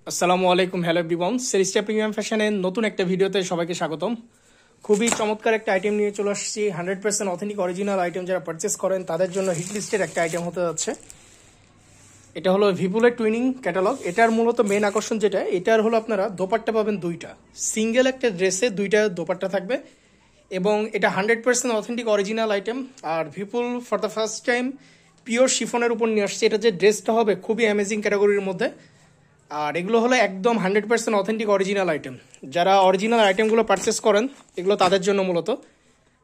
আসসালামু আলাইকুম, hello everyone. সেরিস্টা premium ফ্যাশনের নতুন একটা ভিডিওতে সবাইকে স্বাগতম। খুবই চমৎকার একটা আইটেম নিয়ে চলে আসছি। 100% অথেন্টিক অরিজিনাল আইটেম যারা পারচেস করেন তাদের জন্য হিট লিস্টের একটা আইটেম হতে যাচ্ছে। এটা হলো ভিপুলের টুইনিং ক্যাটালগ। এটার মূলত মেন আকর্ষণ যেটা, এটার হলো আপনারা দোপাট্টা পাবেন দুইটা, সিঙ্গেল একটা ড্রেসে দুইটা দোপাট্টা থাকবে এবং এটা 100% অথেন্টিক অরিজিনাল আইটেম। আর Vipul for the first time pure শিফনের উপর নিয়ে আসছে। এটা যে ড্রেসটা হবে খুবই অ্যামেজিং ক্যাটাগরির মধ্যে। আর এগুলো হলো একদম 100% অথেন্টিক অরিজিনাল আইটেম। যারা অরিজিনাল আইটেমগুলো পারচেস করেন এগুলো তাদের জন্য মূলত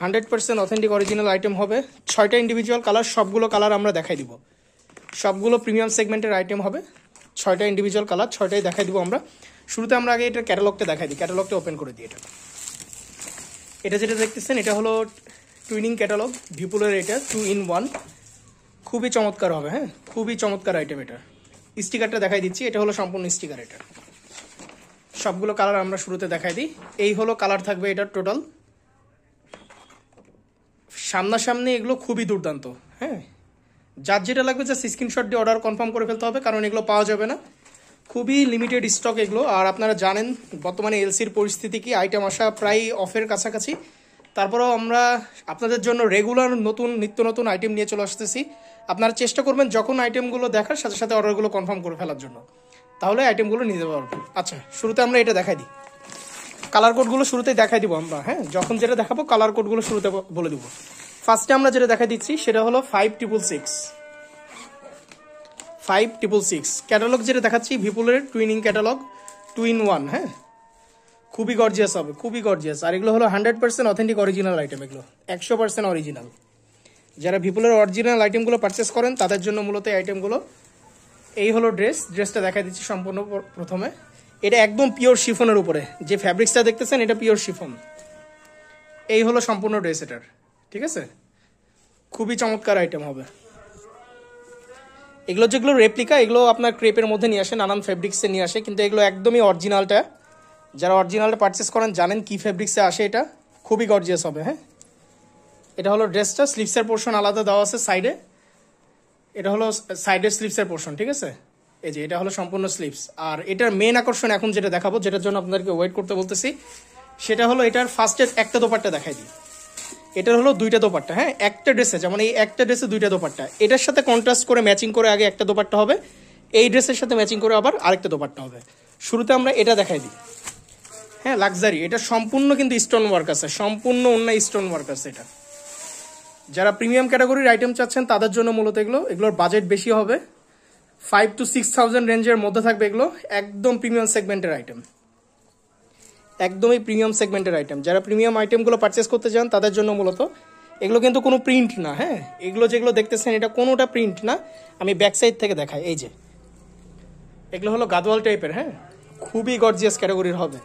100% অথেন্টিক অরিজিনাল আইটেম হবে। 6টা ইন্ডিভিজুয়াল কালার, সবগুলো কালার আমরা দেখাই দিব। সবগুলো প্রিমিয়াম সেগমেন্টের আইটেম হবে। 6টা ইন্ডিভিজুয়াল কালার, 6টাই দেখাই দিব আমরা। শুরুতে আমরা আগে এটার ক্যাটালগটা দেখাই দিই। ক্যাটালগটা ওপেন করে দিই। এটা যেটা দেখতেছেন এটা হলো টুইনিং ক্যাটালগ ভিপুলের। এটা 2-in-1, খুবই চমৎকার হবে। হ্যাঁ, খুবই চমৎকার আইটেম। এটা স্টিকারটা দেখাই দিচ্ছি। এটা হলো সম্পূর্ণ স্টিকার। এটা সবগুলো কালার আমরা শুরুতে দেখাই দিই। এই হলো কালার থাকবে এটা টোটাল। সামনাসামনি এগুলো খুবই দুর্দান্ত। হ্যাঁ, যার যেটা লাগবে জাস্ট স্ক্রিনশট দিয়ে অর্ডার কনফার্ম করে ফেলতে হবে, কারণ এগুলো পাওয়া যাবে না, খুবই লিমিটেড স্টক এগুলো। আর আপনারা জানেন বর্তমানে এলসির পরিস্থিতি কি, আইটেম আসা প্রায় অফের কাছাকাছি। তারপরেও আমরা আপনাদের জন্য রেগুলার নিত্য নতুন আইটেম নিয়ে চলে আসতেছি। আপনারা চেষ্টা করবেন যখন আইটেমগুলো দেখার সাথে সাথে অর্ডারগুলো কনফার্ম করে ফেলার জন্য, তাহলে আইটেমগুলো নিতে পারবেন। আচ্ছা, শুরুতে আমরা এটা দেখাই দিই। কালার কোডগুলো শুরুতেই দেখাই দিব আমরা। হ্যাঁ, যখন যেটা দেখাবো কালার কোডগুলো শুরুতে বলে দিব। ফার্স্টে আমরা যেটা দেখাই দিচ্ছি সেটা হলো 5666 ক্যাটালগ যেটা দেখাচ্ছি ভিপুলের টুইনিং ক্যাটালগ 2-in-1। হ্যাঁ, খুবই গর্জিয়াস হবে, খুবই গর্জিয়াস। আর এগুলো হলো 100% অথেন্টিক অরিজিনাল আইটেম। এগুলো 100% অরিজিনাল। যারা ভিপুলের অরিজিনাল আইটেমগুলো পারচেস করেন তাদের জন্য মূলত এই আইটেমগুলো। এই হলো ড্রেসটা দেখা দিচ্ছি সম্পূর্ণ। প্রথমে এটা একদম পিওর শিফনের উপরে, যে ফ্যাব্রিক্সটা দেখতেছেন এটা পিওর শিফন। এই হলো সম্পূর্ণ ড্রেস এটার। ঠিক আছে, খুবই চমৎকার আইটেম হবে। এগুলো যেগুলো রেপ্লিকা, এগুলো আপনার ক্রেপের মধ্যে নিয়ে আসে, নানান ফেব্রিক্সে নিয়ে আসে, কিন্তু এগুলো একদমই অরিজিনালটা। যারা অরিজিনালটা পারচেস করেন জানেন কি ফেব্রিক্সে আসে। এটা খুবই গর্জিয়াস হবে। হ্যাঁ, এটা হলো ড্রেসটা। স্লিভসের পোর্শন আলাদা দেওয়া আছে সাইডে। এটা হলো সাইডের স্লিভসের পোর্শন। ঠিক আছে, এই যে এটা হলো সম্পূর্ণ স্লিভস। আর এটার মেন আকর্ষণ এখন যেটা দেখাবো, যেটার জন্য আপনাদেরকে ওয়েট করতে বলতেছি, সেটা হলো এটার ফার্স্টের একটা দোপাট্টা দেখাই দিই। এটার হলো দুইটা দোপাট্টা। হ্যাঁ, একটা ড্রেসে, যেমন এই একটা ড্রেসে দুইটা দোপাট্টা, এটার সাথে কন্ট্রাস্ট করে ম্যাচিং করে আগে একটা দোপাট্টা হবে, এই ড্রেসের সাথে ম্যাচিং করে আবার আরেকটা দোপাট্টা হবে। শুরুতে আমরা এটা দেখাই দিই। হ্যাঁ, লাক্সারি। এটা সম্পূর্ণ কিন্তু স্টোন ওয়ার্ক আছে, সম্পূর্ণ অন্য স্টোন ওয়ার্ক আছে। এটা যারা প্রিমিয়াম ক্যাটাগরির আইটেম চাচ্ছেন তাদের জন্য মূলত এগুলোর বাজেট বেশি হবে। 5,000 to 6,000 রেঞ্জের মধ্যে থাকবে এগুলো। একদম প্রিমিয়াম সেগমেন্টের আইটেম, একদমই প্রিমিয়াম সেগমেন্টের আইটেম। যারা প্রিমিয়াম আইটেমগুলো পারচেস করতে চান তাদের জন্য মূলত এগুলো কিন্তু কোনো প্রিন্ট না। হ্যাঁ, এগুলো যেগুলো দেখতেছেন এটা কোনোটা প্রিন্ট না। আমি ব্যাক সাইড থেকে দেখাই। এই যে এগুলো হলো গাদওয়াল টাইপের। হ্যাঁ, খুবই গর্জিয়াস ক্যাটাগরির হবে।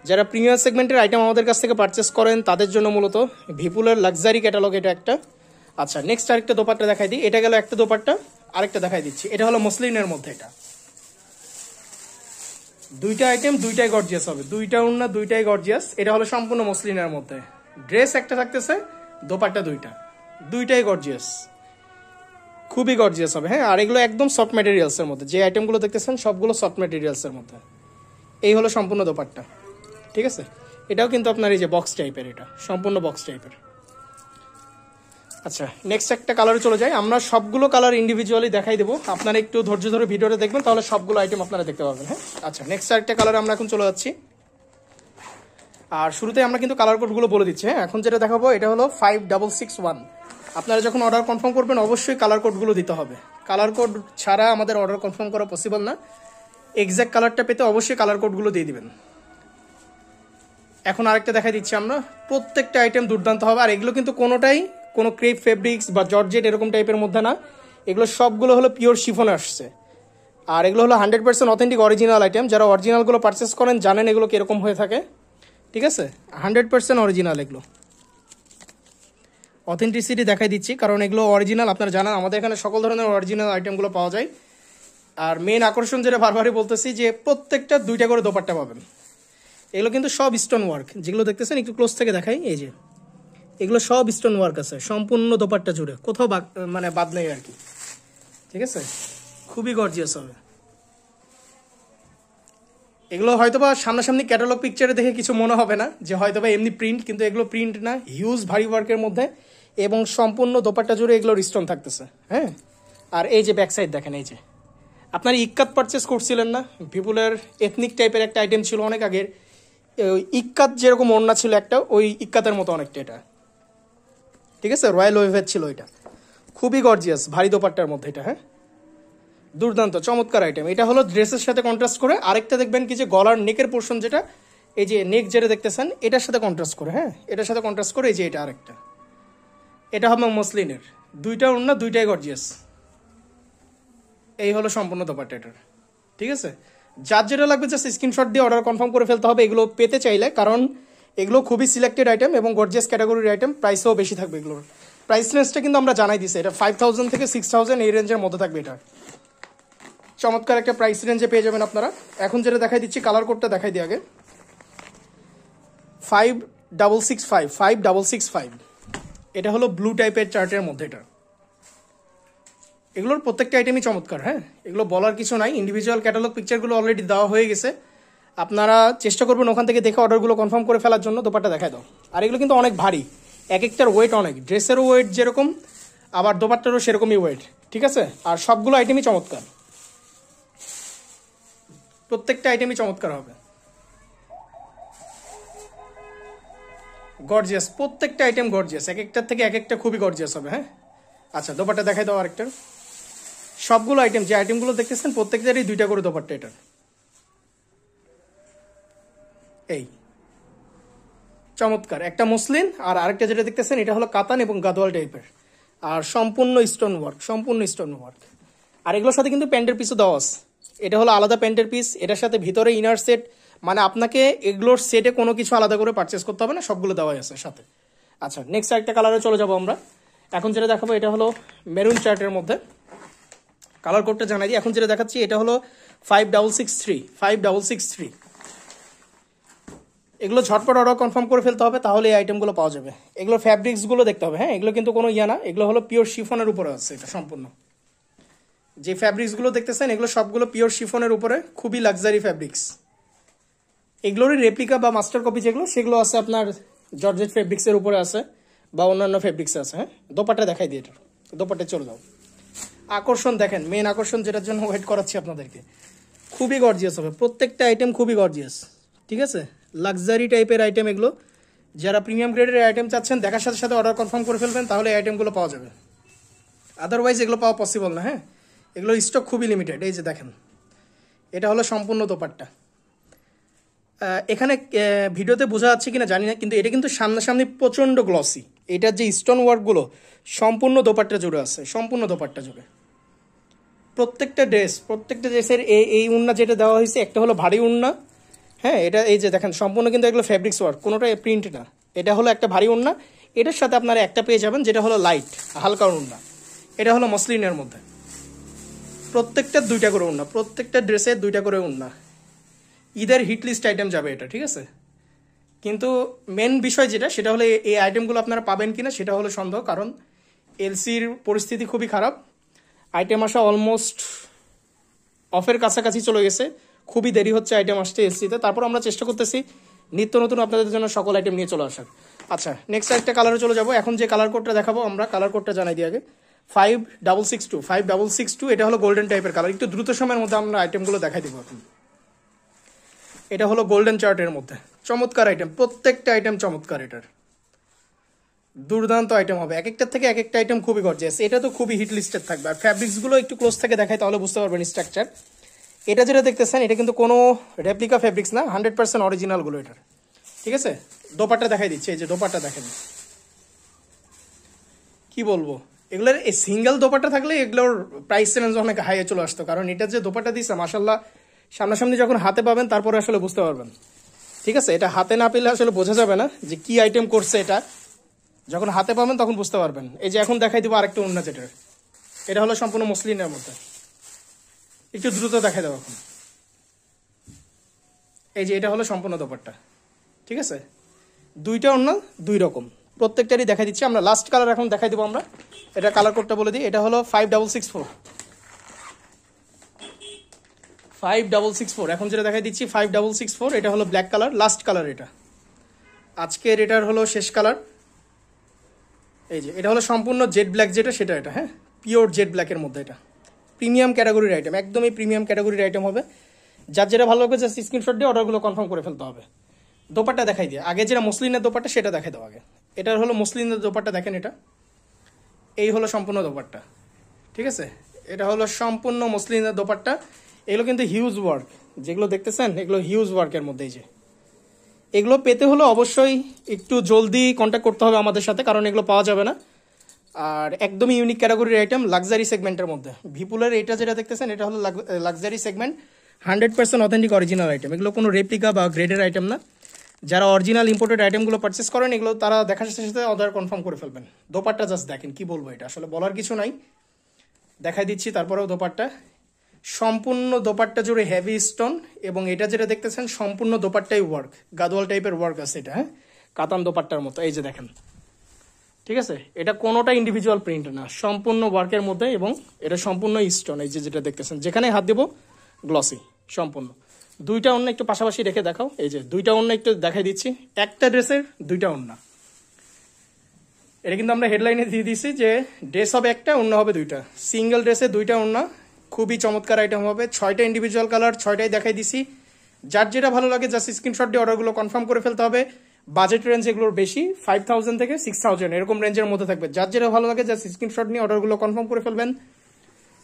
যারা প্রিমিয়াম সেগমেন্টের আইটেম আমাদের কাছ থেকে পারচেস করেন তাদের জন্য মূলত ভিপুলের লাক্সারি ক্যাটালগ এটা একটা। আচ্ছা, নেক্সট আরেকটা দোপাট্টা দেখাই দিই। এটা গেল একটা দোপাট্টা, আরেকটা দেখাই দিচ্ছি। এটা হলো মসলিনের মধ্যে। এটা দুইটা আইটেম, দুইটাই গর্জিয়াস হবে, দুইটা ওড়না দুইটাই গর্জিয়াস। এটা হলো সম্পূর্ণ মসলিনের মধ্যে। ড্রেস একটা থাকতেছে, দোপাট্টা দুইটাই গর্জিয়াস, খুবই গর্জিয়াস হবে। হ্যাঁ, আর এগুলো একদম সফট ম্যাটেরিয়ালসের মধ্যে। যে আইটেমগুলো দেখতেছেন সবগুলো সফট ম্যাটেরিয়ালসের মধ্যে। এই হলো সম্পূর্ণ দোপাট্টা। ঠিক আছে, এটাও কিন্তু আপনার এই যে বক্স টাইপের, এটা সম্পূর্ণ বক্স টাইপের। আচ্ছা, নেক্সট একটা কালারে চলে যাই। আমরা সবগুলো কালার ইন্ডিভিজুয়ালি দেখাই দেবো, আপনারা একটু ধৈর্য ধরে ভিডিওটা দেখবেন, তাহলে সবগুলো আইটেম আপনারা দেখতে পাবেন। হ্যাঁ, আচ্ছা, নেক্সট আরেকটা কালার আমরা এখন চলে যাচ্ছি। আর শুরুতে আমরা কিন্তু কালার কোডগুলো বলে দিচ্ছি। হ্যাঁ, এখন যেটা দেখাবো এটা হলো 5661। আপনারা যখন অর্ডার কনফার্ম করবেন অবশ্যই কালার কোডগুলো দিতে হবে। কালার কোড ছাড়া আমাদের অর্ডার কনফার্ম করা পসিবল না। এক্স্যাক্ট কালারটা পেতে অবশ্যই কালার কোডগুলো দিয়ে দিবেন। এখন আরেকটা দেখাই দিচ্ছি আমরা। প্রত্যেকটা আইটেম দুর্দান্ত হবে। আর এগুলো কিন্তু কোনোটাই কোনো ক্রেপ ফেব্রিক্স বা জর্জেট এরকম টাইপের মধ্যে না। এগুলো সবগুলো হলো পিওর শিফনে আসছে। আর এগুলো হলো 100% অথেন্টিক অরিজিনাল আইটেম। যারা অরিজিনালগুলো পারচেস করেন জানেন এগুলো কীরকম হয়ে থাকে। ঠিক আছে, 100% অরিজিনাল। এগুলো অথেন্টিসিটি দেখাই দিচ্ছি কারণ এগুলো অরিজিনাল। আপনারা জানেন আমাদের এখানে সকল ধরনের অরিজিনাল আইটেমগুলো পাওয়া যায়। আর মেন আকর্ষণ যেটা বারবারই বলতেছি, যে প্রত্যেকটা দুইটা করে দোপাট্টা পাবেন। এগুলো কিন্তু সব স্টোন ওয়ার্ক, যেগুলো দেখতেছেন একটু ক্লোজ থেকে দেখাই। এই যে এগুলো সব স্টোন ওয়ার্ক আছে সম্পূর্ণ দোপাট্টা জুড়ে, কোথাও বাদ নেই আর কি। ঠিক আছে, খুবই গর্জিয়াস হবে। এগুলো হয়তোবা সামনাসামনি ক্যাটালগ পিকচারে দেখে কিছু মনে হবে না যে হয়তোবা এমনি প্রিন্ট, কিন্তু এগুলো প্রিন্ট না, হিউজ ভারী ওয়ার্কের মধ্যে এবং সম্পূর্ণ দোপাট্টা জুড়ে এগুলো স্টোন থাকতেছে। হ্যাঁ, আর এই যে ব্যাক সাইড দেখেন, এই যে আপনার ইক্কাত পারচেস করছিলেন না, বিপুলের এথনিক টাইপের একটা আইটেম ছিল অনেক আগের, ওই ইক্কাত যেরকম ওড়না ছিল একটা, ওই ইক্কাতের মতো অনেকটা এটা, ঠিক আছে, রয়্যাল ওয়েভের ছিল এটা, খুবই গর্জিয়াস ভারী দোপাট্টার মধ্যে এটা। হ্যাঁ, দুর্দান্ত চমৎকার আইটেম। এটা হলো ড্রেসের সাথে কন্ট্রাস্ট করে। আরেকটা দেখবেন কি যে গলার নেকের পোর্শন যেটা, এই যে নেক যেটা দেখতেছেন এটার সাথে কন্ট্রাস্ট করে, হ্যাঁ এটার সাথে কন্ট্রাস্ট করে, এই যে এটা আরেকটা, এটা হবে মসলিনের, দুইটা ওড়না দুইটাই গর্জিয়াস। এই হলো সম্পূর্ণ দোপাট্টা এটার, ঠিক আছে। যার যেটা লাগবে জাস্ট স্ক্রিনশট দিয়ে অর্ডার কনফার্ম করে ফেলতে হবে এগুলো পেতে চাইলে, কারণ এগুলো খুবই সিলেক্টেড আইটেম এবং গর্জিয়াস ক্যাটাগরির আইটেম, প্রাইসও বেশি থাকবে এগুলোর। প্রাইস রেঞ্জটা কিন্তু আমরা জানাই দিছি, এটা 5000 থেকে 6000 এই রেঞ্জের মধ্যে থাকবে। এটা চমৎকার একটা প্রাইস রেঞ্জে পেয়ে যাবেন আপনারা। এখন যেটা দেখাই দিচ্ছি, কালার কোডটা দেখাই দিই আগে, 5665 এটা হলো ব্লু টাইপের চার্টের মধ্যে। এটা এগুলোর প্রত্যেকটা আইটেমই চমৎকার। হ্যাঁ, এগুলো বলার কিছু নাই, ইন্ডিভিজুয়াল ক্যাটালগ পিকচারগুলো অলরেডি দেওয়া হয়ে গেছে, আপনারা চেষ্টা করবেন ওখান থেকে দেখে অর্ডারগুলো কনফার্ম করে ফেলার জন্য। দোপাট্টা দেখায় দাও। আর এগুলো কিন্তু অনেক ভারী, এক একটার ওয়েট অনেক, ড্রেসেরও ওয়েট যেরকম আবার দোপাট্টারও সেরকমই ওয়েট, ঠিক আছে। আর সবগুলো আইটেমই চমৎকার, প্রত্যেকটা আইটেমই চমৎকার হবে, গর্জিয়াস, প্রত্যেকটা আইটেম গর্জিয়াস, এক একটার থেকে এক একটা খুবই গর্জিয়াস হবে। হ্যাঁ, আচ্ছা দোপাট্টা দেখাই দাও আরেকটা। সবগুলো আইটেম, যে আইটেমগুলো দেখতেছেন প্রত্যেকটারই দুইটা করে দোপাট্টা এটার, এই চমৎকার একটা মসলিন, আর আরেকটা যেটা দেখতেছেন এটা হলো কাতান এবং গাদোয়াল টাইপের, আর সম্পূর্ণ স্টোন ওয়ার্ক, সম্পূর্ণ স্টোন ওয়ার্ক। আর এগুলোর সাথে কিন্তু প্যান্টের পিসও দেওয়া আছে, এটা হলো আলাদা প্যান্টের পিস, এটার সাথে ভিতরে ইনার সেট, মানে আপনাকে এগুলোর সেটে কোনো কিছু আলাদা করে পারচেস করতে হবে না, সবগুলো দেওয়াই আছে সাথে। আচ্ছা নেক্সট আরেকটা কালারে চলে যাবো আমরা। এখন যেটা দেখাবো এটা হলো মেরুন চার্টের মধ্যে, কালার কোডটা জানাই দিই। এখন যেটা দেখাচ্ছি এটা হলো 5663 এগুলো ঝটপট অর্ডার কনফার্ম করে ফেলতে হবে, তাহলে এই আইটেমগুলো পাওয়া যাবে। এগুলো ফ্যাব্রিক্সগুলো দেখতে হবে। হ্যাঁ, এগুলো কিন্তু কোনো ইয়া না, এগুলো হলো পিওর শিফনের উপরে আছে এটা সম্পূর্ণ। যে ফ্যাব্রিক্সগুলো দেখতেছেন এগুলো সবগুলো পিওর শিফনের উপরে, খুবই লাক্সারি ফ্যাব্রিক্স। এগুলোরই রেপ্লিকা বা মাস্টার কপি যেগুলো, সেগুলো আছে আপনার জর্জেট ফেব্রিক্সের উপরে আছে বা অন্যান্য ফেব্রিক্স আছে। হ্যাঁ, দোপাট্টা দেখাই দিই, এটা দোপাট্টা চলে যাও। আকর্ষণ দেখেন, মেন আকর্ষণ যেটার জন্য ওয়েট করাচ্ছি আপনাদেরকে, খুবই গর্জিয়াস হবে প্রত্যেকটা আইটেম, খুবই গর্জিয়াস, ঠিক আছে। লাক্সারি টাইপের আইটেম এগুলো, যারা প্রিমিয়াম গ্রেডের আইটেম চাচ্ছেন দেখার সাথে সাথে অর্ডার কনফার্ম করে ফেলবেন, তাহলে এই আইটেমগুলো পাওয়া যাবে, আদারওয়াইজ এগুলো পাওয়া পসিবল না। হ্যাঁ, এগুলো স্টক খুবই লিমিটেড। এই যে দেখেন, এটা হলো সম্পূর্ণ দোপাট্টা। এখানে ভিডিওতে বোঝা যাচ্ছে কিনা জানি না, কিন্তু এটা কিন্তু সামনাসামনি প্রচণ্ড গ্লসি। এটার যে স্টোন ওয়ার্কগুলো সম্পূর্ণ দোপাট্টা জুড়ে আছে, সম্পূর্ণ দোপাট্টা জুড়ে। প্রত্যেকটা ড্রেসের এই উন্না যেটা দেওয়া হয়েছে, একটা হলো ভারী উন্না। হ্যাঁ, এটা এই যে দেখেন সম্পূর্ণ কিন্তু এগুলো ফেব্রিক্স ওয়ার্ক, কোনোটা প্রিন্ট না। এটা হলো একটা ভারী উন্না, এটার সাথে আপনারা একটা পেয়ে যাবেন যেটা হলো লাইট হালকা উন্না, এটা হলো মসলিনের মধ্যে। প্রত্যেকটা দুইটা করে উন্না, প্রত্যেকটা ড্রেসের দুইটা করে উন্না। ঈদের হিট লিস্ট আইটেম যাবে এটা, ঠিক আছে। কিন্তু মেন বিষয় যেটা, সেটা হলো এই আইটেমগুলো আপনারা পাবেন কিনা সেটা হলো সন্দেহ, কারণ এলসির পরিস্থিতি খুবই খারাপ। আইটেম আসা অলমোস্ট অফের কাছাকাছি চলে গেছে, খুবই দেরি হচ্ছে আইটেম আসতে এলসিতে। তারপর আমরা চেষ্টা করতেছি নিত্য নতুন আপনাদের জন্য সকল আইটেম নিয়ে চলে আসার। আচ্ছা নেক্সট একটা কালারে চলে যাবো। এখন যে কালার কোডটা দেখাবো আমরা, কালার কোডটা জানাই দিই আগে, 5662 এটা হলো গোল্ডেন টাইপের কালার। একটু দ্রুত সময়ের মধ্যে আমরা আইটেমগুলো দেখাই দিব এখন। এটা হলো গোল্ডেন চার্টের মধ্যে, চমৎকার আইটেম, প্রত্যেকটা আইটেম চমৎকার, এটার দুর্দান্ত আইটেম হবে। এক একটার থেকে এক একটা আইটেম খুবই গর্জিয়াস। এটা তো খুবই হিট লিস্টেড থাকবে। আর ফ্যাব্রিক্সগুলো একটু ক্লোজ থেকে দেখাই, তাহলে বুঝতে পারবেন স্ট্রাকচার। এটা যেটা দেখতেছেন এটা কিন্তু কোনো রেপ্লিকা ফ্যাব্রিক্স না, 100% অরিজিনালগুলো এটার, ঠিক আছে। দোপাট্টা দেখাই দিচ্ছি, এই যে দোপাট্টা দেখেন, কি বলবো, এগুলোর এই সিঙ্গেল দোপাট্টা থাকলে এগুলোর প্রাইস রেঞ্জ অনেক হাইয়ে চলে আসতো। কারণ এটা যে দোপাট্টা দিচ্ছে মাশাল্লাহ, সামনাসামনি যখন হাতে পাবেন তারপরে আসলে বুঝতে পারবেন, ঠিক আছে। এটা হাতে না পেলে আসলে বোঝা যাবে না যে কি আইটেম করছে এটা, যখন হাতে পাবেন তখন বুঝতে পারবেন। এই যে এখন দেখাই দিব আরেকটা উন্না যেটার, এটা হলো সম্পূর্ণ মসলিনের মধ্যে, একটু দ্রুত দেখাই দেবো এখন। এই যে এটা হলো সম্পূর্ণ দোপাট্টা, ঠিক আছে। দুইটা উন্না দুই রকম, প্রত্যেকটারই দেখা দিচ্ছি আমরা। লাস্ট কালার এখন দেখাই দেবো আমরা, এটা কালার কোডটা বলে দিই, এটা হলো 5664, এখন যেটা দেখাই দিচ্ছি 5664, এটা হলো ব্ল্যাক কালার, লাস্ট কালার এটা আজকের, এটার হলো শেষ কালার। এই যে এটা হলো সম্পূর্ণ জেড ব্ল্যাক যেটা, সেটা এটা, হ্যাঁ পিওর জেড ব্ল্যাকের মধ্যে, এটা প্রিমিয়াম ক্যাটাগরির আইটেম, একদমই প্রিমিয়াম ক্যাটাগরির আইটেম হবে। যার যেটা ভালো লাগবে জাস্ট স্ক্রিনশট দিয়ে অর্ডারগুলো কনফার্ম করে ফেলতে হবে। দোপাট্টা দেখাই দিয়ে, আগে যেটা মসলিনের দোপাট্টা সেটা দেখাই দাও আগে। এটার হলো মসলিনের দোপাট্টা, দেখেন এটা, এই হলো সম্পূর্ণ দোপাট্টা, ঠিক আছে। এটা হলো সম্পূর্ণ মসলিনের দোপাট্টা। এগুলো কিন্তু হিউজ ওয়ার্ক, যেগুলো দেখতেছেন এগুলো হিউজ ওয়ার্কের মধ্যে। এই যে এগুলো পেতে হলে অবশ্যই একটু জলদি কন্ট্যাক্ট করতে হবে আমাদের সাথে, কারণ এগুলো পাওয়া যাবে না। আর একদমই ইউনিক ক্যাটাগরির আইটেম, লাক্সারি সেগমেন্টের মধ্যে। ভিপুলের এটা যেটা দেখতেছেন এটা হলো luxury segment, 100% authentic original item. এগুলো কোনো রেপ্লিকা বা গ্রেডের আইটেম না। যারা অরিজিনাল ইম্পোর্টেড আইটেমগুলো পারচেস করেন, এগুলো তারা দেখার সাথে সাথে অর্ডার কনফার্ম করে ফেলবেন। দোপাট্টা জাস্ট দেখেন, কি বলবো, এটা আসলে বলার কিছু নাই, দেখাই দিচ্ছি। তারপরেও দোপাট্টা, সম্পূর্ণ দোপাট্টা জুড়ে হেভি স্টোন, এবং এটা যেটা দেখতেছেন সম্পূর্ণ দোপাট্টাই ওয়ার্ক, গাদোয়াল টাইপের ওয়ার্ক আছে এটা, হ্যাঁ কাতান দোপাট্টার মতো। এই যে দেখেন, ঠিক আছে, এটা কোনোটা ইন্ডিভিজুয়াল প্রিন্ট না, সম্পূর্ণ ওয়ার্কের মধ্যে, এবং এটা সম্পূর্ণ স্টোন। এই যে যেটা দেখতেছেন, যেখানে হাত দেবো গ্লসি সম্পূর্ণ। দুইটা ওড়না একটু পাশাপাশি রেখে দেখাও, এই যে দুইটা ওড়না একটু দেখাই দিচ্ছি, একটা ড্রেসের দুইটা ওড়না। এটা কিন্তু আমরা হেডলাইনে দিয়ে দিচ্ছি যে ড্রেস হবে একটা, ওড়না হবে দুইটা, সিঙ্গেল ড্রেসে দুইটা ওড়না। খুবই চমৎকার আইটেম হবে, 6টা ইন্ডিভিজুয়াল কালার, 6টাই দেখাই দিছি। যার যেটা ভালো লাগে জাস্ট স্ক্রিনশট দিয়ে অর্ডারগুলো কনফার্ম করে ফেলতে হবে। বাজেট রেঞ্জ এগুলোর বেশি, 5000 থেকে 6000 এরকম রেঞ্জের মধ্যে থাকবে। যার যেটা ভালো লাগে জাস্ট স্ক্রিনশট নিয়ে অর্ডারগুলো কনফার্ম করে ফেলবেন।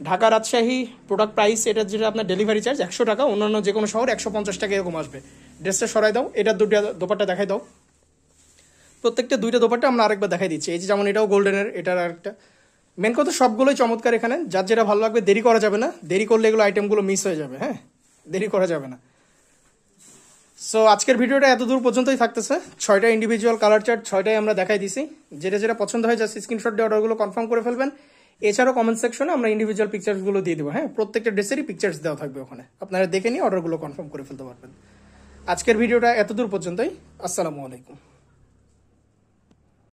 ঢাকা রাজশাহী প্রোডাক্ট প্রাইস, এটা যেটা আপনার ডেলিভারি চার্জ 100 টাকা, অন্যান্য যে কোনো শহর 150 টাকা এরকম আসবে। ড্রেসটা সরাই দাও, এটার দুটো দোপাট্টা দেখাই দাও। প্রত্যেকটা দুইটা দোপাট্টা আমরা আরেকবার দেখাই দিচ্ছি। এই যে যেমন এটাও গোল্ডেনের, এটার আরেকটা। মেন কথা সবগুলোই চমৎকার এখানে, যার যেটা ভালো লাগবে। দেরি করা যাবে না, দেরি করলে এগুলো আইটেমগুলো মিস হয়ে যাবে, হ্যাঁ দেরি করা যাবে না। সো আজকের ভিডিওটা এত দূর পর্যন্তই থাকতেছে। 6টা ইন্ডিভিজুয়াল কালার চার্ট, 6টাই আমরা দেখাই দিছি। যেটা যেটা পছন্দ হয় জাস্ট স্ক্রিনশট দিয়ে অর্ডারগুলো কনফার্ম করে ফেলবেন। এছাড়াও কমেন্ট সেকশনে আমরা ইন্ডিভিজুয়াল পিকচার্সগুলো দিয়ে দেবো, হ্যাঁ প্রত্যেকটা ড্রেসেরই পিকচার্স দেওয়া থাকবে ওখানে, আপনারা দেখে নিয়ে অর্ডারগুলো কনফার্ম করে ফেলতে পারবেন। আজকের ভিডিওটা এত দূর পর্যন্তই। আসসালামু আলাইকুম।